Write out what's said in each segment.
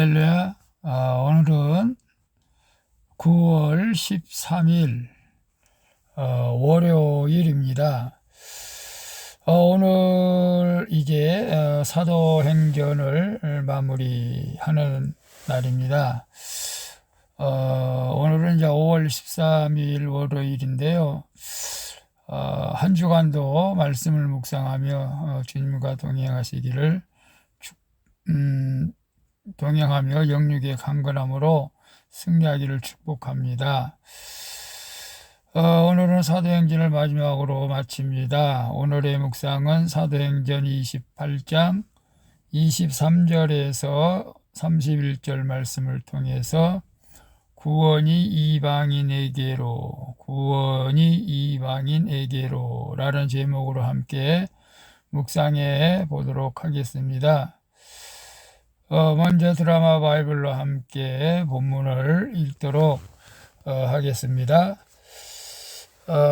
할렐루야. 오늘은 9월 13일 월요일입니다. 오늘 이제 사도행전을 마무리하는 날입니다. 오늘은 이제 5월 13일 월요일인데요. 한 주간도 말씀을 묵상하며 주님과 동행하시기를 동행하며 영육의 강건함으로 승리하기를 축복합니다. 오늘은 사도행전을 마지막으로 마칩니다. 오늘의 묵상은 사도행전 28장 23절에서 31절 말씀을 통해서 구원이 이방인에게로 라는 제목으로 함께 묵상해 보도록 하겠습니다. 먼저 드라마 바이블로 함께 본문을 읽도록 하겠습니다.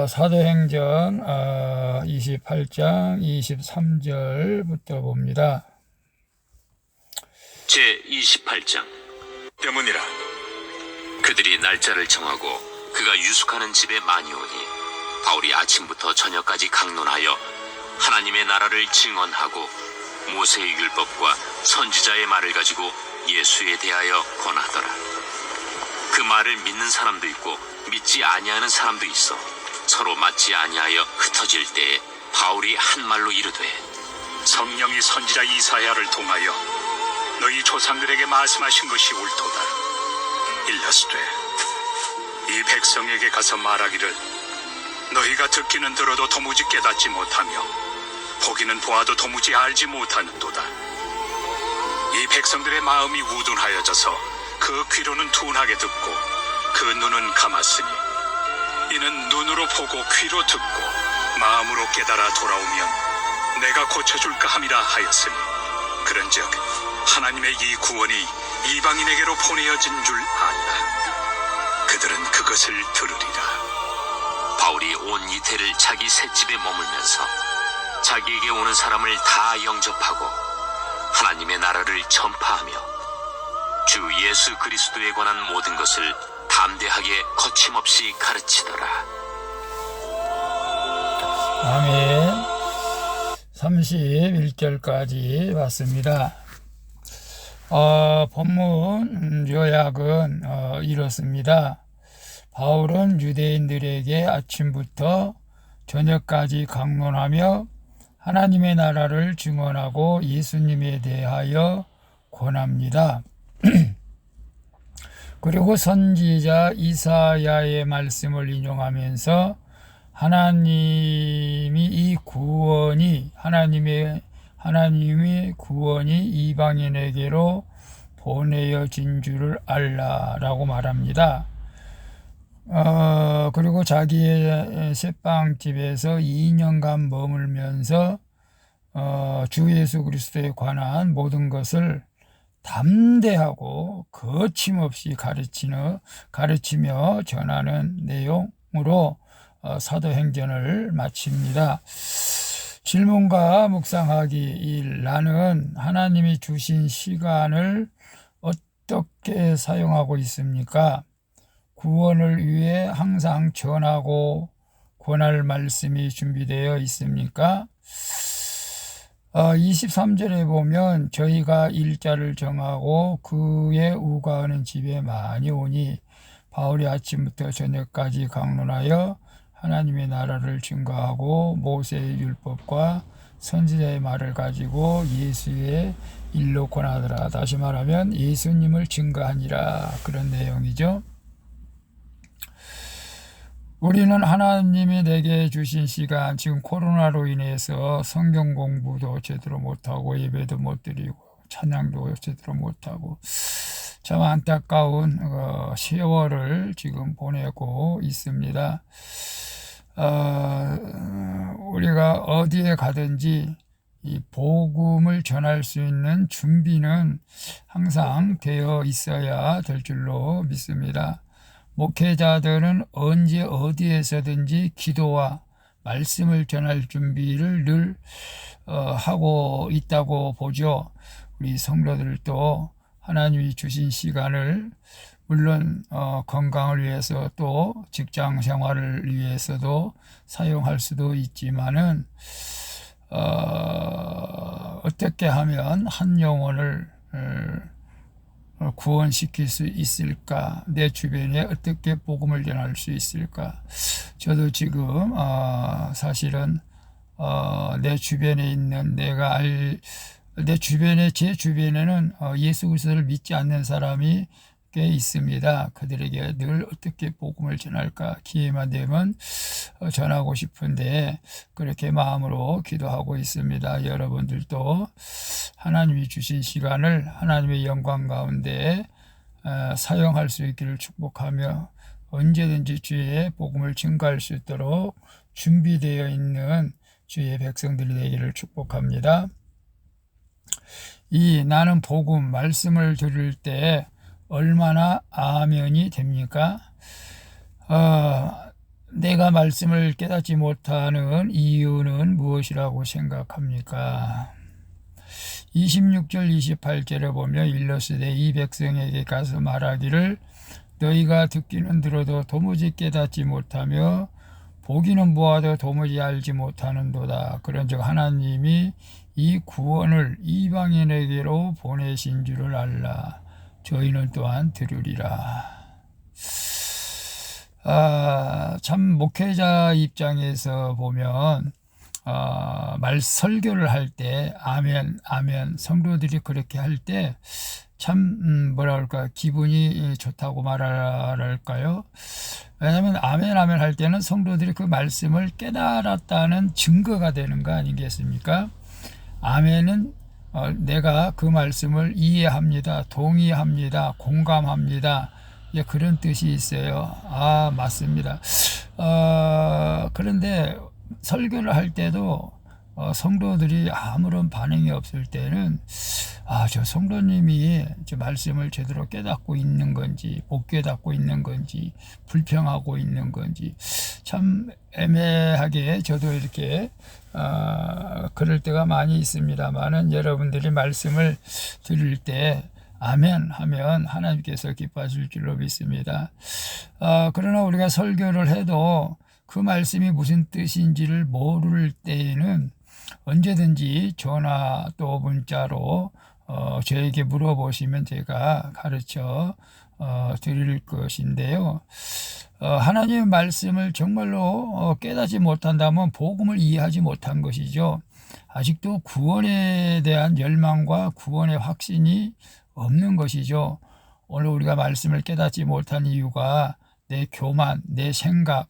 사도행전 28장 23절부터 봅니다. 제28장. 때문이라. 그들이 날짜를 정하고 그가 유숙하는 집에 많이 오니 바울이 아침부터 저녁까지 강론하여 하나님의 나라를 증언하고 모세의 율법과 선지자의 말을 가지고 예수에 대하여 권하더라. 그 말을 믿는 사람도 있고 믿지 아니하는 사람도 있어 서로 맞지 아니하여 흩어질 때에 바울이 한 말로 이르되, 성령이 선지자 이사야를 통하여 너희 조상들에게 말씀하신 것이 옳도다. 일러스되 이 백성에게 가서 말하기를 너희가 듣기는 들어도 도무지 깨닫지 못하며 보기는 보아도 도무지 알지 못하는도다. 이 백성들의 마음이 우둔하여져서 그 귀로는 둔하게 듣고 그 눈은 감았으니 이는 눈으로 보고 귀로 듣고 마음으로 깨달아 돌아오면 내가 고쳐줄까 함이라 하였으니 그런즉 하나님의 이 구원이 이방인에게로 보내어진 줄 아니라 그들은 그것을 들으리라. 바울이 온 이태를 자기 셋집에 머물면서 자기에게 오는 사람을 다 영접하고 하나님의 나라를 전파하며 주 예수 그리스도에 관한 모든 것을 담대하게 거침없이 가르치더라. 아멘. 31절까지 봤습니다. 본문 요약은 이렇습니다. 바울은 유대인들에게 아침부터 저녁까지 강론하며 하나님의 나라를 증언하고 예수님에 대하여 권합니다. 그리고 선지자 이사야의 말씀을 인용하면서 하나님의 구원이 이방인에게로 보내어진 줄을 알라라고 말합니다. 그리고 자기의 셋방집에서 2년간 머물면서 주 예수 그리스도에 관한 모든 것을 담대하고 거침없이 가르치며 전하는 내용으로 사도행전을 마칩니다. 질문과 묵상하기 1. 나는 하나님이 주신 시간을 어떻게 사용하고 있습니까? 구원을 위해 항상 전하고 권할 말씀이 준비되어 있습니까? 23절에 보면 저희가 일자를 정하고 그에 우거하는 집에 많이 오니 바울이 아침부터 저녁까지 강론하여 하나님의 나라를 증거하고 모세의 율법과 선지자의 말을 가지고 예수의 일로 권하더라. 다시 말하면 예수님을 증거하니라, 그런 내용이죠. 우리는 하나님이 내게 주신 시간, 지금 코로나로 인해서 성경 공부도 제대로 못하고 예배도 못 드리고 찬양도 제대로 못하고 참 안타까운 세월을 지금 보내고 있습니다. 우리가 어디에 가든지 이 복음을 전할 수 있는 준비는 항상 되어 있어야 될 줄로 믿습니다. 목회자들은 언제 어디에서든지 기도와 말씀을 전할 준비를 늘 하고 있다고 보죠. 우리 성도들도 하나님이 주신 시간을 물론 건강을 위해서 또 직장 생활을 위해서도 사용할 수도 있지만은 어떻게 하면 한 영혼을 구원시킬 수 있을까? 내 주변에 어떻게 복음을 전할 수 있을까? 저도 지금 사실은 내 주변에 있는 제 주변에는 예수 그리스도를 믿지 않는 사람이 꽤 있습니다. 그들에게 늘 어떻게 복음을 전할까? 기회만 되면 전하고 싶은데 그렇게 마음으로 기도하고 있습니다. 여러분들도 하나님이 주신 시간을 하나님의 영광 가운데 사용할 수 있기를 축복하며 언제든지 주의 복음을 증거할 수 있도록 준비되어 있는 주의 백성들이 되기를 축복합니다. 나는 복음 말씀을 들을 때 얼마나 아멘이 됩니까? 내가 말씀을 깨닫지 못하는 이유는 무엇이라고 생각합니까? 26절 28절에 보면 일러스되 이 백성에게 가서 말하기를 너희가 듣기는 들어도 도무지 깨닫지 못하며 보기는 보아도 도무지 알지 못하는도다. 그런즉 하나님이 이 구원을 이방인에게로 보내신 줄을 알라. 저희는 또한 들으리라. 참 목회자 입장에서 보면 설교를 할 때 아멘 아멘 성도들이 그렇게 할 때 참 뭐랄까 기분이 좋다고 말할까요? 왜냐하면 아멘 아멘 할 때는 성도들이 그 말씀을 깨달았다는 증거가 되는 거 아니겠습니까? 아멘은 내가 그 말씀을 이해합니다, 동의합니다, 공감합니다. 예, 그런 뜻이 있어요. 맞습니다. 그런데 설교를 할 때도 성도들이 아무런 반응이 없을 때는 저 성도님이 저 말씀을 제대로 깨닫고 있는 건지 못 깨닫고 있는 건지 불평하고 있는 건지 참 애매하게 저도 이렇게 그럴 때가 많이 있습니다만은 여러분들이 말씀을 들을 때 아멘 하면 하나님께서 기뻐하실 줄로 믿습니다. 그러나 우리가 설교를 해도 그 말씀이 무슨 뜻인지를 모를 때에는 언제든지 전화 또 문자로 저에게 물어보시면 제가 가르쳐 드릴 것인데요. 하나님의 말씀을 정말로 깨닫지 못한다면 복음을 이해하지 못한 것이죠. 아직도 구원에 대한 열망과 구원의 확신이 없는 것이죠. 오늘 우리가 말씀을 깨닫지 못한 이유가 내 교만, 내 생각,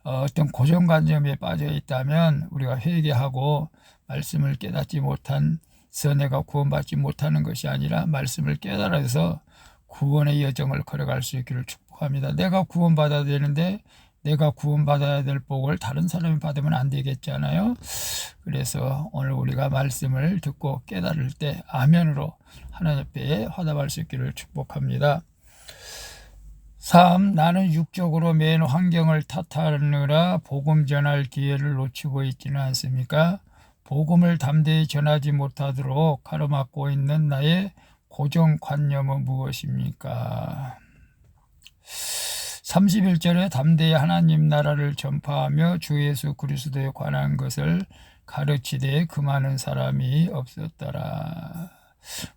어떤 고정관념에 빠져 있다면 우리가 회개하고 말씀을 깨닫지 못해서 내가 구원받지 못하는 것이 아니라 말씀을 깨달아서 구원의 여정을 걸어갈 수 있기를 축복합니다. 내가 구원받아야 되는데 내가 구원받아야 될 복을 다른 사람이 받으면 안 되겠잖아요. 그래서 오늘 우리가 말씀을 듣고 깨달을 때 아멘으로 하나님 앞에 화답할 수 있기를 축복합니다. 3. 나는 육적으로 맨 환경을 탓하느라 복음 전할 기회를 놓치고 있지는 않습니까? 복음을 담대히 전하지 못하도록 가로막고 있는 나의 고정관념은 무엇입니까? 31절에 담대히 하나님 나라를 전파하며 주 예수 그리스도에 관한 것을 가르치되 그 많은 사람이 없었더라.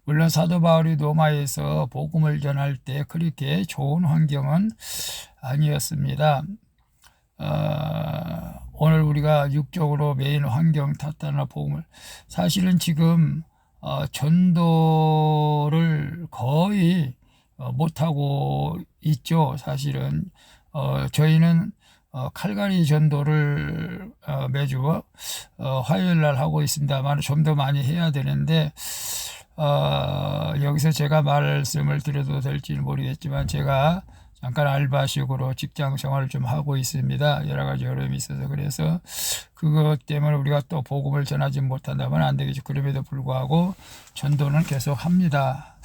물론 사도 바울이 로마에서 복음을 전할 때 그렇게 좋은 환경은 아니었습니다. 오늘 우리가 육적으로 매인 환경 탓하나 복음을 사실은 지금 전도를 거의 못하고 있죠. 사실은 저희는 칼가리 전도를 매주 화요일 날 하고 있습니다만 좀 더 많이 해야 되는데 여기서 제가 말씀을 드려도 될지는 모르겠지만 제가 잠깐 알바식으로 직장 생활을 좀 하고 있습니다. 여러 가지 어려움이 있어서 그래서 그것 때문에 우리가 또 복음을 전하지 못한다면 안 되겠죠. 그럼에도 불구하고 전도는 계속 합니다.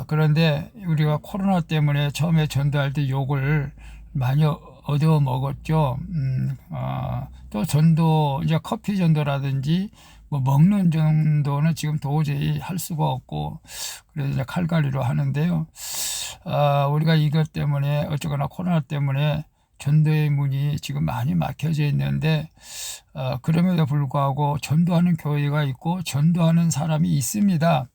그런데 우리가 코로나 때문에 처음에 전도할 때 욕을 많이 얻어 먹었죠. 또 전도, 이제 커피 전도라든지 뭐 먹는 정도는 지금 도저히 할 수가 없고, 그래서 이제 칼갈이로 하는데요. 우리가 이것 때문에 어쩌거나 코로나 때문에 전도의 문이 지금 많이 막혀져 있는데, 그럼에도 불구하고 전도하는 교회가 있고 전도하는 사람이 있습니다.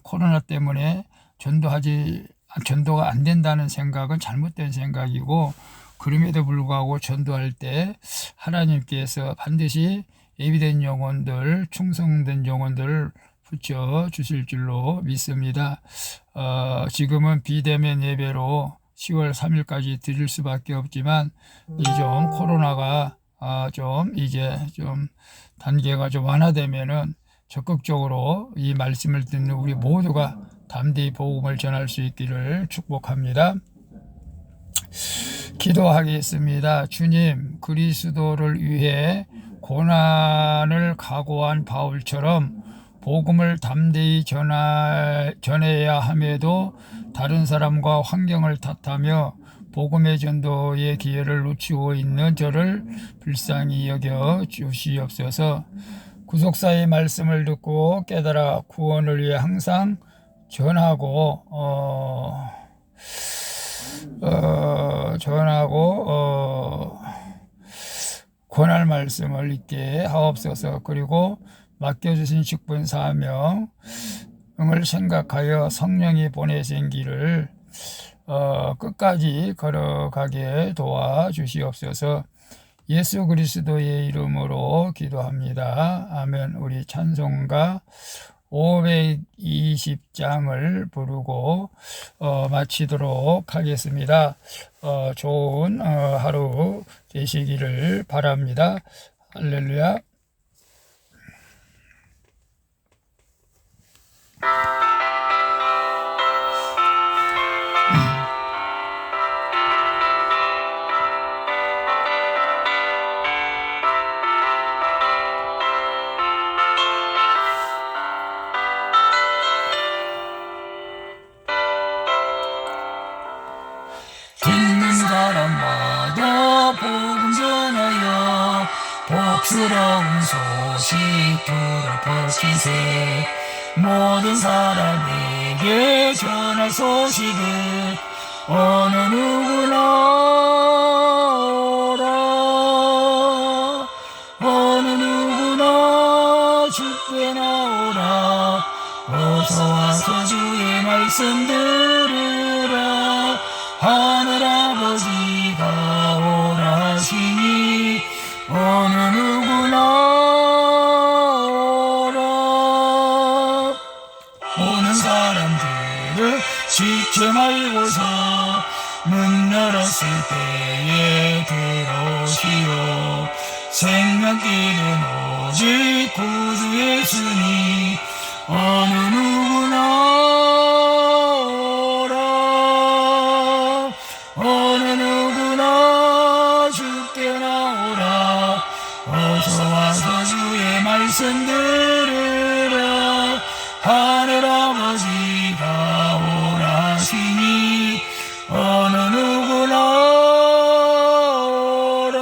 코로나 때문에 전도가 안 된다는 생각은 잘못된 생각이고, 그럼에도 불구하고 전도할 때 하나님께서 반드시 예비된 영혼들, 충성된 영혼들을 붙여 주실 줄로 믿습니다. 지금은 비대면 예배로 10월 3일까지 드릴 수밖에 없지만, 좀 코로나가 이제 좀 단계가 좀 완화되면은 적극적으로 이 말씀을 듣는 우리 모두가 담대히 복음을 전할 수 있기를 축복합니다. 기도하겠습니다. 주님, 그리스도를 위해 고난을 각오한 바울처럼 복음을 담대히 전해야 함에도 다른 사람과 환경을 탓하며 복음의 전도의 기회를 놓치고 있는 저를 불쌍히 여겨 주시옵소서. 구속사의 말씀을 듣고 깨달아 구원을 위해 항상 전하고 권할 말씀을 있게 하옵소서. 그리고 맡겨주신 직분 사명을 생각하여 성령이 보내신 길을 끝까지 걸어가게 도와주시옵소서. 예수 그리스도의 이름으로 기도합니다. 아멘. 우리 찬송가 520장을 부르고 마치도록 하겠습니다. 좋은 하루 되시기를 바랍니다. 할렐루야. 듣는 사람마다 복음 전하여 복스러운 소식 들어퍼치세. 모든 사람에게 전할 소식을 어느 누구나 오라. 어느 누구나 주께 나오라. 어서 와서 주의 말씀 들으라. 하늘아버지가 오라 하시니 어느 누구나 오라. 오는 사람들을 지켜 말고서 문 열었을 때에 들어오시오. 생명길은 오직 구주 예수니 어느 누구나 오라. 어느 누구나 주께 나오라. 어서 와서 주의 말씀 들으라. 하늘아버지가 오라 하시니 어느 누구나 오라.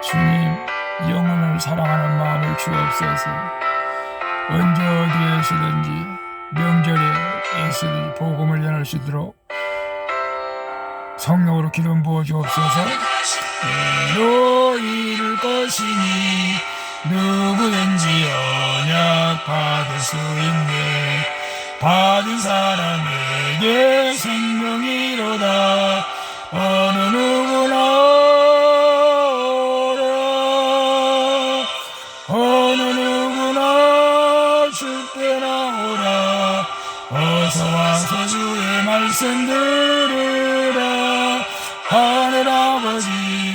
주님, 영혼을 사랑하는 마음을 주옵소서. 언제 어디에서든지 명절에서든지 복음을 전할 수 있도록 성령으로 기름 부어 주옵소서. 로 이룰 것이니 누구든지 언약 받을 수 있네. 받은 사람에게 생명이로다. 어느 누구나 오라. 어느 누구나 주께 나오라. 어서 와서 주의 말씀 들으라. 하늘아버지